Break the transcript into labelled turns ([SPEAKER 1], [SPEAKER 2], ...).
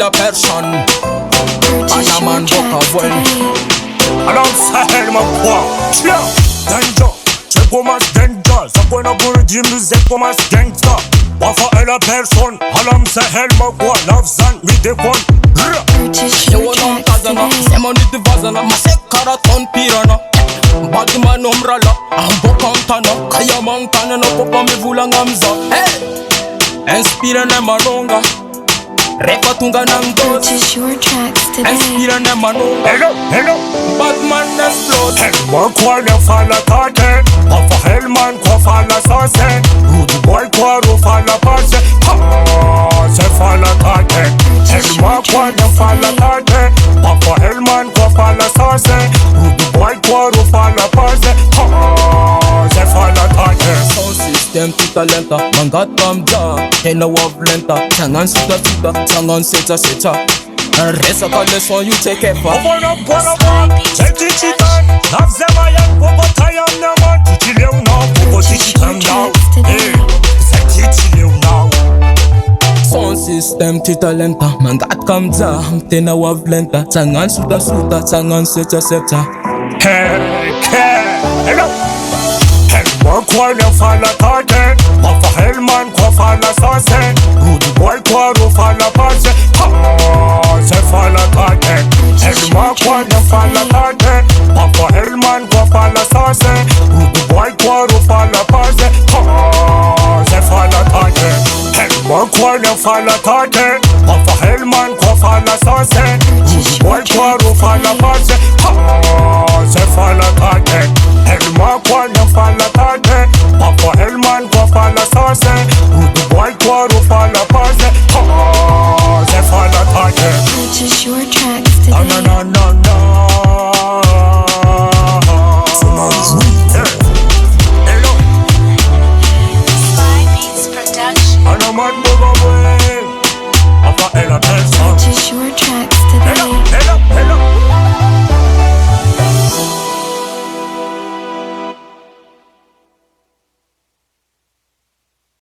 [SPEAKER 1] la personne. Panaman BAFAYEEL.
[SPEAKER 2] Alongside MAKUA. Danger, c'est comme un danger. Ça qu'on a pour dire musique comme un gangsta. BAFAYEEL la personne. Alongside MAKUA. Lafzan, mi déconne.
[SPEAKER 1] Yewonom kazana, semanit vazana, masekara ton pirana. Badman omrala, ambokantana, kaya mankana no popa me vulangamza. Hey, inspire ne malonga, repatunga nandos. Inspire ne malonga.
[SPEAKER 2] Hello.
[SPEAKER 1] Badman explode.
[SPEAKER 2] MAKUA ne fala tate. BAFAYEEL man kwa fala sase. Rude boy kwa ro fala pase. Se fala tate. MAKUA ne fala tate. BAFAYEEL man kwa fala sase. Rude boy kwa ro fala pase. Se fala tate.
[SPEAKER 1] Sound system tuta lenta, mangat kamja. Hena wav lenta, changan suta tuta, changan seta. Resa ka leson you take it for.
[SPEAKER 2] Obona c'est Tichitan. Nafzema yan bobo tayam naman. Tichileu now, bobo Tichitan now. C'est Tichileu now.
[SPEAKER 1] Sound system tuta lenta, mangat kamja. Hena wav lenta, changan suta, changan seta.
[SPEAKER 2] Hello. MAKUA ne fala tate. BAFAYEEL man kwa fala sase. Rude boy kwa ro fala pase. Se fala tate. MAKUA ne fala tate. BAFAYEEL man kwa fala sase. Rude boy kwa ro fala pase. Se fala tate. MAKUA ne fala tate. BAFAYEEL man kwa fala sase. Rude boy kwa ro fala pase. Se fala tate. MAKUA ne fala tate. BAFAYEEL man kwa fala sase. Rude boy kwa ro fala pase. Se fala tate.
[SPEAKER 3] Purchase your tracks today.
[SPEAKER 2] Na.